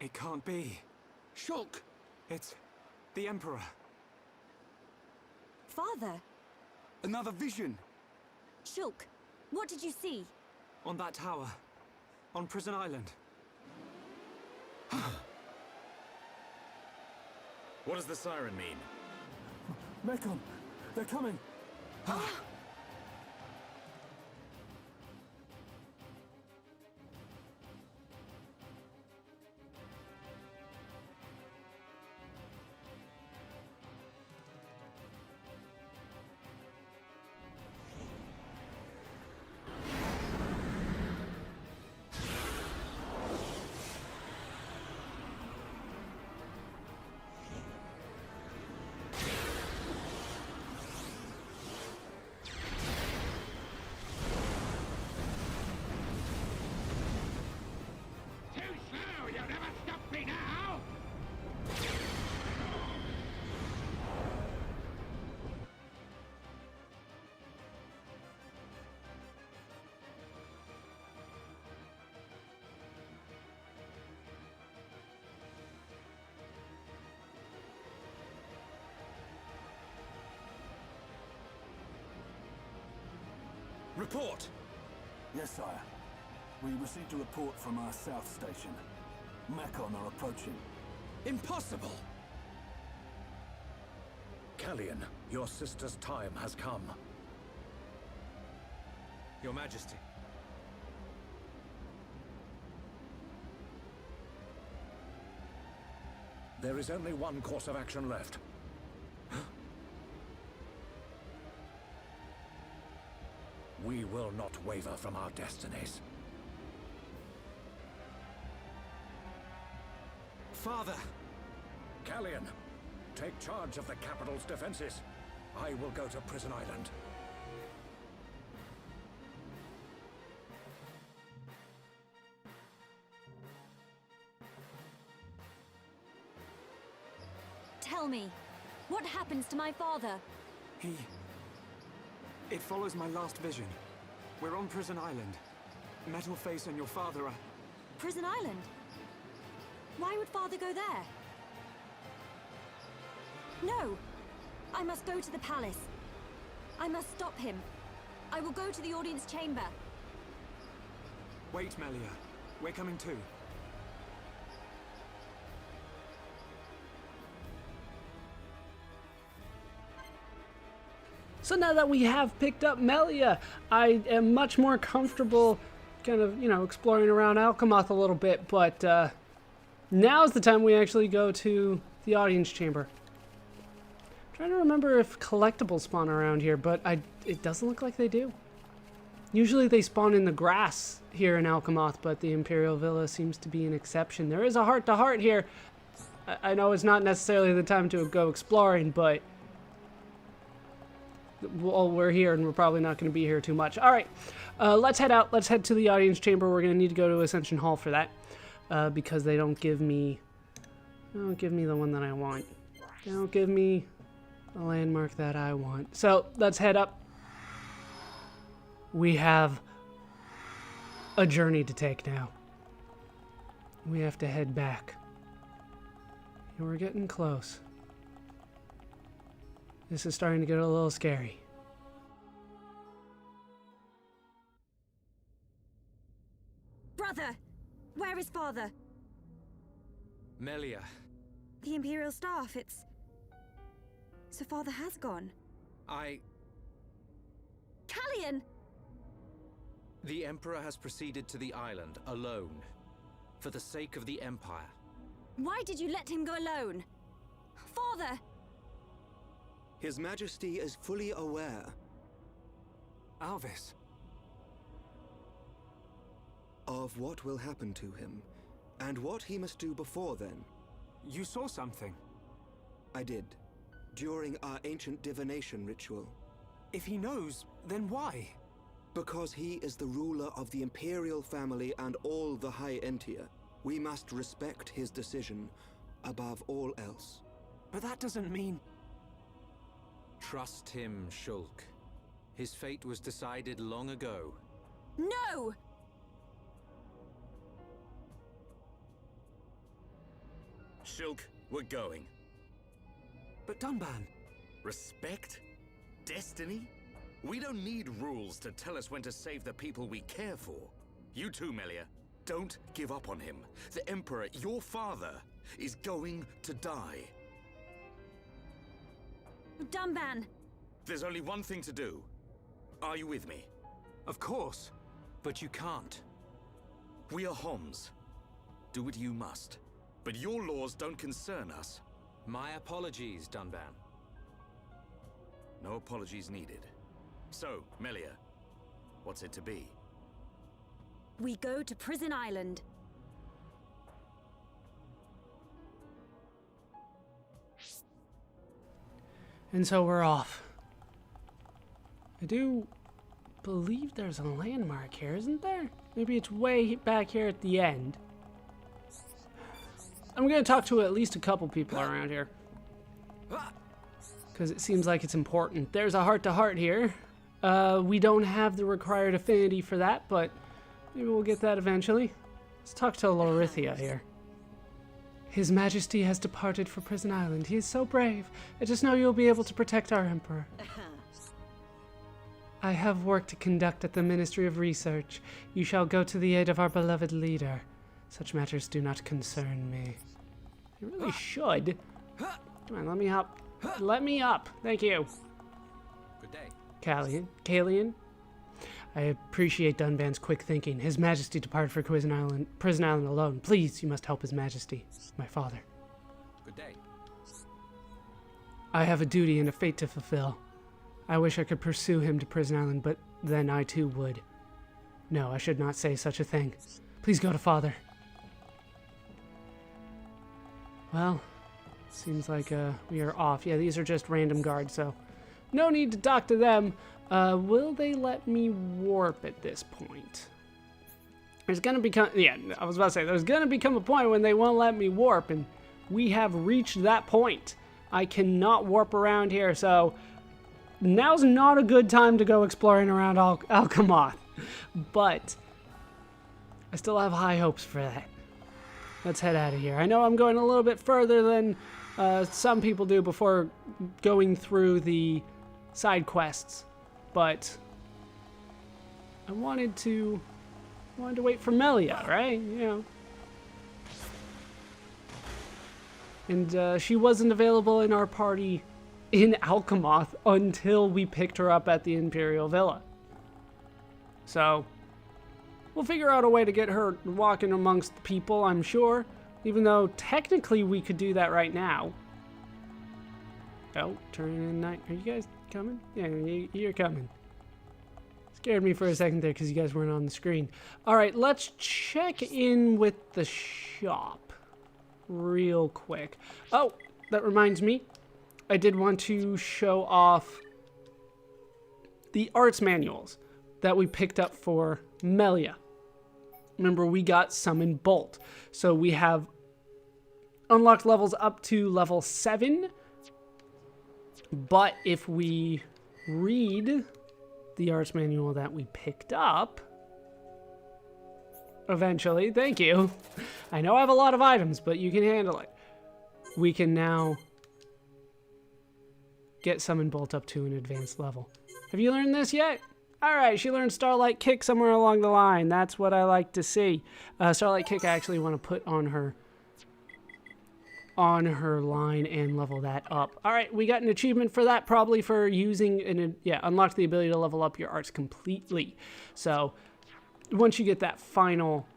It can't be. Shulk! It's the Emperor. Father! Another vision! Shulk, what did you see? On that tower. On Prison Island. What does the siren mean? Mekon! They're coming! Report! Yes, sire. We received a report from our south station. Mekon are approaching. Impossible! Callian, your sister's time has come. Your Majesty. There is only one course of action left. We will not waver from our destinies. Father! Callian, take charge of the capital's defenses. I will go to Prison Island. Tell me, what happens to my father? It follows my last vision. We're on Prison Island. Metalface and your father are... Prison Island? Why would father go there? No! I must go to the palace. I must stop him. I will go to the audience chamber. Wait, Melia. We're coming too. So now that we have picked up Melia, I am much more comfortable kind of, exploring around Alcamoth a little bit, but now's the time we actually go to the audience chamber. I'm trying to remember if collectibles spawn around here, but it doesn't look like they do. Usually they spawn in the grass here in Alcamoth, but the Imperial Villa seems to be an exception. There is a heart-to-heart here. I know it's not necessarily the time to go exploring, but... well, we're here, and we're probably not going to be here too much. All right, let's head out. Let's head to the audience chamber. We're going to need to go to Ascension Hall for that, because they don't give me the one that I want. They don't give me the landmark that I want. So let's head up. We have a journey to take now. We have to head back. And we're getting close. This is starting to get a little scary. Brother! Where is father? Melia. The Imperial staff, so father has gone. Callian! The Emperor has proceeded to the island alone. For the sake of the Empire. Why did you let him go alone? Father! His Majesty is fully aware. Alvis. Of what will happen to him, and what he must do before then. You saw something. I did, during our ancient divination ritual. If he knows, then why? Because he is the ruler of the Imperial family and all the High Entia. We must respect his decision above all else. But that doesn't mean... Trust him, Shulk. His fate was decided long ago. No! Shulk, we're going. But Dunban... Respect? Destiny? We don't need rules to tell us when to save the people we care for. You too, Melia. Don't give up on him. The Emperor, your father, is going to die. Dunban! There's only one thing to do. Are you with me? Of course, but you can't. We are Homs. Do what you must. But your laws don't concern us. My apologies, Dunban. No apologies needed. So, Melia, what's it to be? We go to Prison Island. And so we're off. I do believe there's a landmark here, isn't there? Maybe it's way back here at the end. I'm going to talk to at least a couple people around here, because it seems like it's important. There's a heart-to-heart here. We don't have the required affinity for that, but maybe we'll get that eventually. Let's talk to Lorithia here. His Majesty has departed for Prison Island. He is so brave. I just know you'll be able to protect our Emperor. I have work to conduct at the Ministry of Research. You shall go to the aid of our beloved leader. Such matters do not concern me. You really should. Come on, let me up. Let me up. Thank you. Good day. Kalian. I appreciate Dunban's quick thinking. His Majesty departed for Prison Island alone. Please, you must help His Majesty, my father. Good day. I have a duty and a fate to fulfill. I wish I could pursue him to Prison Island, but then I too would. No, I should not say such a thing. Please go to father. Well, seems like we are off. Yeah, these are just random guards, so no need to talk to them. Will they let me warp at this point? There's gonna become, yeah, I was about to say, there's gonna become a point when they won't let me warp, and we have reached that point. I cannot warp around here, so now's not a good time to go exploring around Alcamoth, but I still have high hopes for that. Let's head out of here. I know I'm going a little bit further than some people do before going through the side quests, but I wanted to wait for Melia, right? You know. And she wasn't available in our party in Alcamoth until we picked her up at the Imperial Villa. So we'll figure out a way to get her walking amongst the people, I'm sure. Even though technically we could do that right now. Oh, turning in night. Are you guys coming? Yeah, you're coming. Scared me for a second there because you guys weren't on the screen. Alright, let's check in with the shop real quick. Oh, that reminds me. I did want to show off the arts manuals that we picked up for Melia. Remember, we got Summon Bolt. So we have unlocked levels up to level 7. But if we read the arts manual that we picked up, eventually, thank you. I know I have a lot of items, but you can handle it. We can now get Summon Bolt up to an advanced level. Have you learned this yet? Alright, she learned Starlight Kick somewhere along the line. That's what I like to see. Starlight Kick I actually want to put on her line and level that up. Alright, we got an achievement for that, probably for using, unlocked the ability to level up your arts completely. So, once you get that final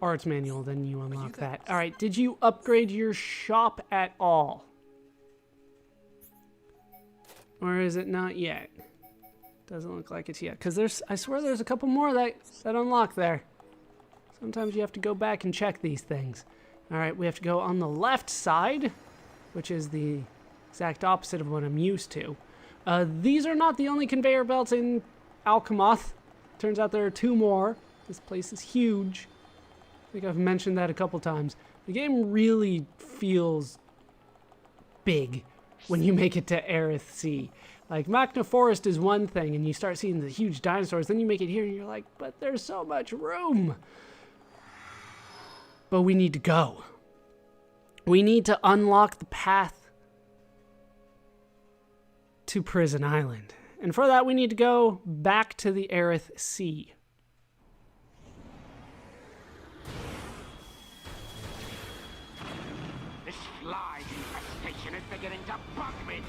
arts manual, then you unlock that. Alright, did you upgrade your shop at all? Or is it not yet? Doesn't look like it's yet. Because I swear there's a couple more that unlock there. Sometimes you have to go back and check these things. Alright, we have to go on the left side, which is the exact opposite of what I'm used to. These are not the only conveyor belts in Alcamoth. Turns out there are 2 more. This place is huge. I think I've mentioned that a couple times. The game really feels big when you make it to Aerith Sea. Like, Machna Forest is one thing, and you start seeing the huge dinosaurs, then you make it here, and you're like, but there's so much room. But we need to go. we need to unlock the path to Prison Island. And for that, we need to go back to the Aerith Sea. This fly infestation is beginning to bug me.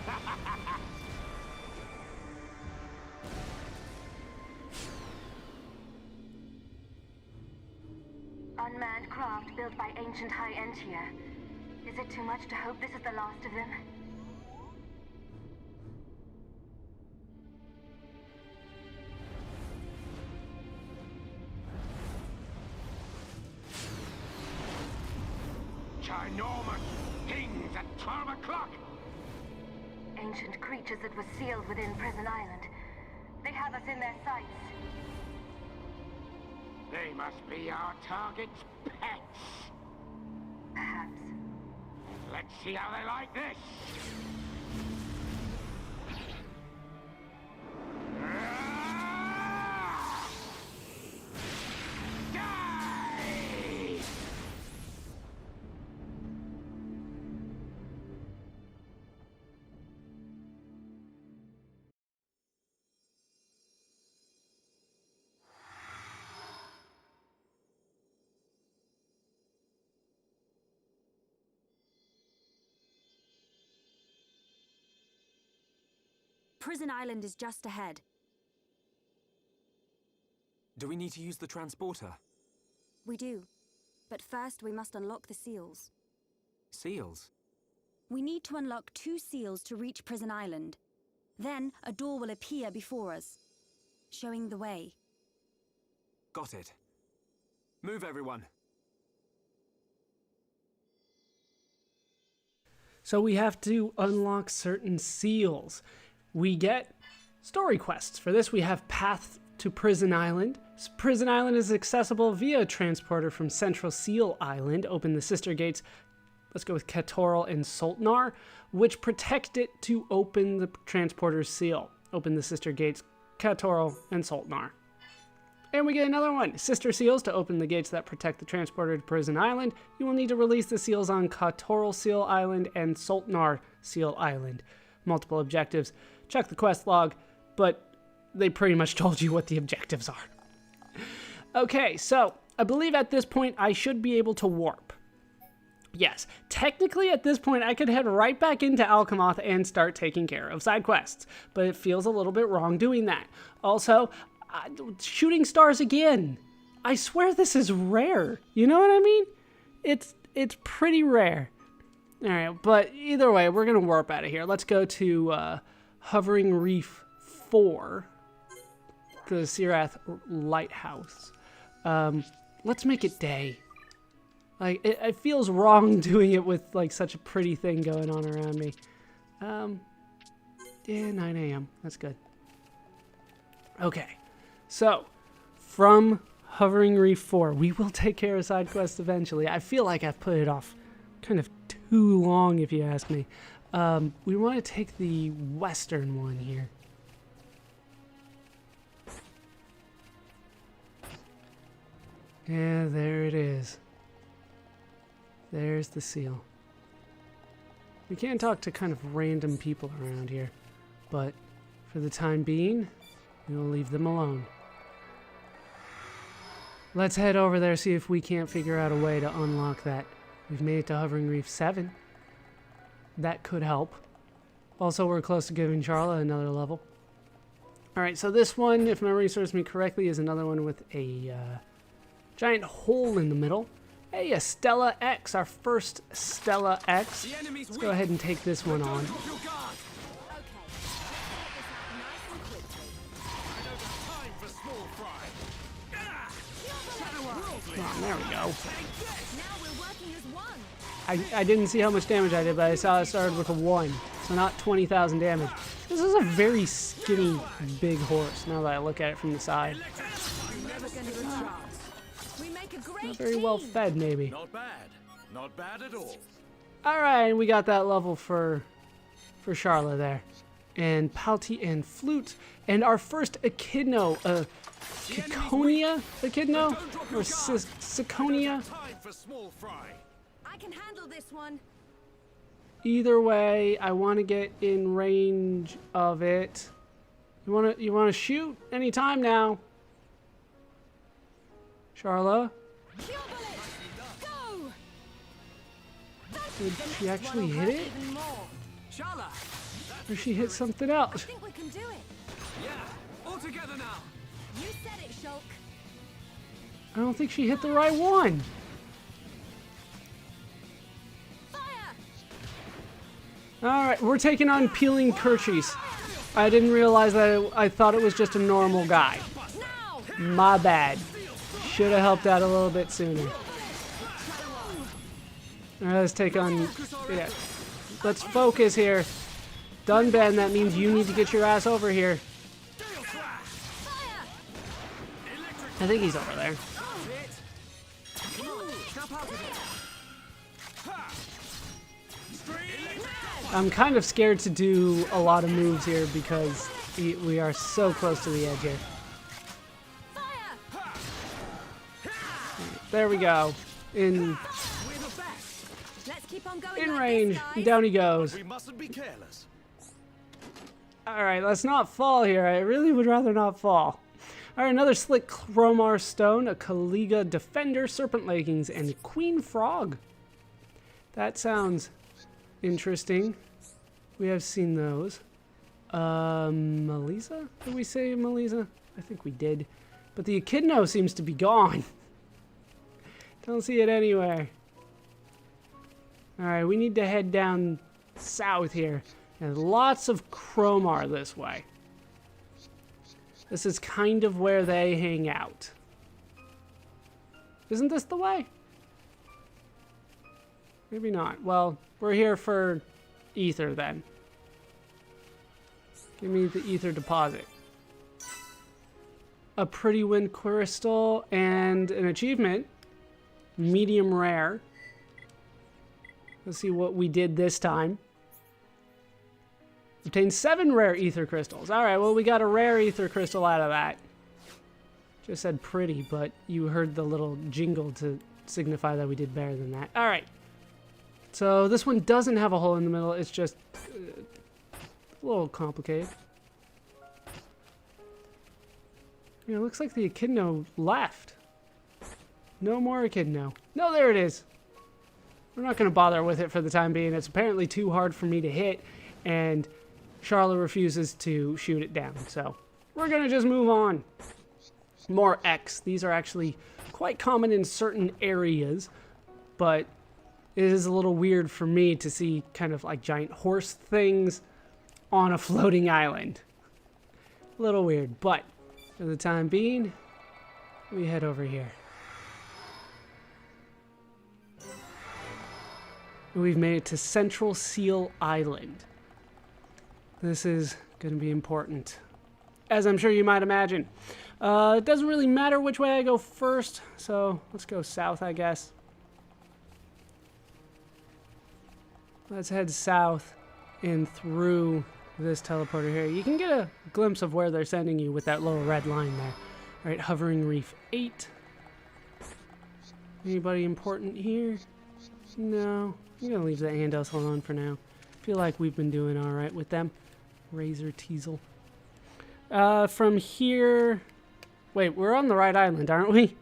Unmanned craft built by ancient High Entia. Is it too much to hope this is the last of them? Ginormous things at 12 o'clock! Ancient creatures that were sealed within Prison Island. They have us in their sights. They must be our target's pets. Perhaps. Let's see how they like this. Die! Prison Island is just ahead. Do we need to use the transporter? We do. But first we must unlock the seals. Seals? We need to unlock 2 seals to reach Prison Island. Then a door will appear before us, showing the way. Got it. Move, everyone. So we have to unlock certain seals. We get story quests. For this, we have Path to Prison Island. Prison Island is accessible via a transporter from Central Seal Island. Open the sister gates. Let's go with Katoral and Sultnar, which protect it to open the transporter's seal. Open the sister gates, Katoral and Sultnar. And we get another one. Sister seals to open the gates that protect the transporter to Prison Island. You will need to release the seals on Katoral Seal Island and Sultnar Seal Island. Multiple objectives. Check the quest log, but they pretty much told you what the objectives are. Okay, so I believe at this point I should be able to warp. Yes, technically at this point I could head right back into Alcamoth and start taking care of side quests, but it feels a little bit wrong doing that. Also, shooting stars again. I swear this is rare. You know what I mean? It's pretty rare. All right, but either way, we're gonna warp out of here. Let's go to Hovering Reef 4, the Sirath Lighthouse. Let's make it day. Like, it feels wrong doing it with like such a pretty thing going on around me. Yeah, 9 a.m. That's good. Okay, so from Hovering Reef 4, we will take care of side quests eventually. I feel like I've put it off kind of too long, if you ask me. We want to take the western one here. Yeah, there it is. There's the seal. We can talk to kind of random people around here, but for the time being, we'll leave them alone. Let's head over there, see if we can't figure out a way to unlock that. We've made it to Hovering Reef 7. That could help. Also, we're close to giving Charla another level. Alright, so this one, if memory serves me correctly, is another one with a giant hole in the middle. Hey, a Stella X, our first Stella X. Let's go ahead and take this one on. Oh, there we go. I didn't see how much damage I did, but I saw it started with a 1. So not 20,000 damage. This is a very skinny, big horse, now that I look at it from the side. Not very well fed, maybe. Not bad. Not bad at all. Alright, we got that level for Charla there. And Palti and Flute. And our first Echidno, Ciconia Echidno? Or Ciconia? I can handle this one. Either way, I want to get in range of it. You want to shoot anytime now. Charla? Go! Did she actually hit it? Shala! Or she hit something I else? think we can do it. Yeah! All together now! You said it, Shulk. I don't think she hit the right one. Fire! Alright, we're taking on Peeling Kerchies. I didn't realize that I thought it was just a normal guy. Now! My bad. Should have helped out a little bit sooner. Alright, let's take on... Yeah. Let's focus here. Dunban, that means you need to get your ass over here. I think he's over there. I'm kind of scared to do a lot of moves here because we are so close to the edge here. There we go. In Let's keep on going in like range. this, guys. And down he goes. We mustn't be careless. Alright, let's not fall here. I really would rather not fall. Alright, another Slick Chromar Stone, a Kaliga Defender, Serpent Leggings, and a Queen Frog. That sounds interesting. We have seen those. Melisa? Did we say Melisa? I think we did. But the Echidna seems to be gone. Don't see it anywhere. Alright, we need to head down south here. And lots of Chromar this way. This is kind of where they hang out. Isn't this the way? Maybe not. Well, we're here for ether then. Give me the ether deposit. A pretty wind crystal and an achievement. Medium rare. Let's see what we did this time. Obtained 7 rare ether crystals. Alright, well we got a rare ether crystal out of that. Just said pretty, but you heard the little jingle to signify that we did better than that. Alright. So this one doesn't have a hole in the middle. It's just a little complicated. Yeah, it looks like the Echidna left. No more Echidna. No, there it is. We're not going to bother with it for the time being. It's apparently too hard for me to hit, and Charlotte refuses to shoot it down. So we're going to just move on. More X. These are actually quite common in certain areas, but it is a little weird for me to see kind of like giant horse things on a floating island. A little weird, but for the time being, we head over here. We've made it to Central Seal Island. This is going to be important, as I'm sure you might imagine. It doesn't really matter which way I go first, so let's go south, I guess. Let's head south and through this teleporter here. You can get a glimpse of where they're sending you with that little red line there. All right, Hovering Reef 8. Anybody important here? No. I'm going to leave the Andos alone for now. Feel like we've been doing all right with them. Razor Teasel. From here... Wait, we're on the right island, aren't we?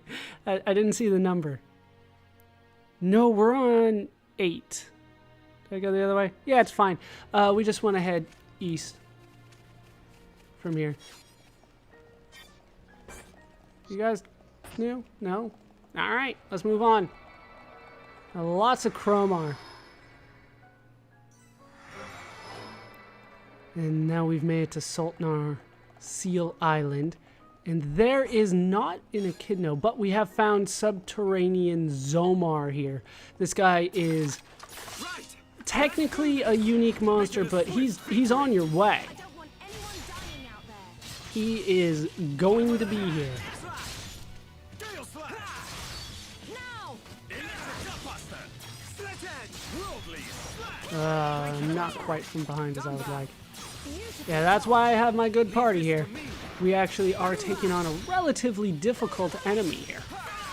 I didn't see the number. No, we're on 8. Did I go the other way? Yeah, it's fine. We just want to head east from here. You guys new? No? Alright, let's move on. Lots of Chromar. And now we've made it to Sultnar Seal Island. And there is not an Echidna, but we have found subterranean Zomar here. This guy is technically a unique monster, but he's on your way. He is going to be here. Not quite from behind as I would like. Yeah, that's why I have my good party here. We actually are taking on a relatively difficult enemy here.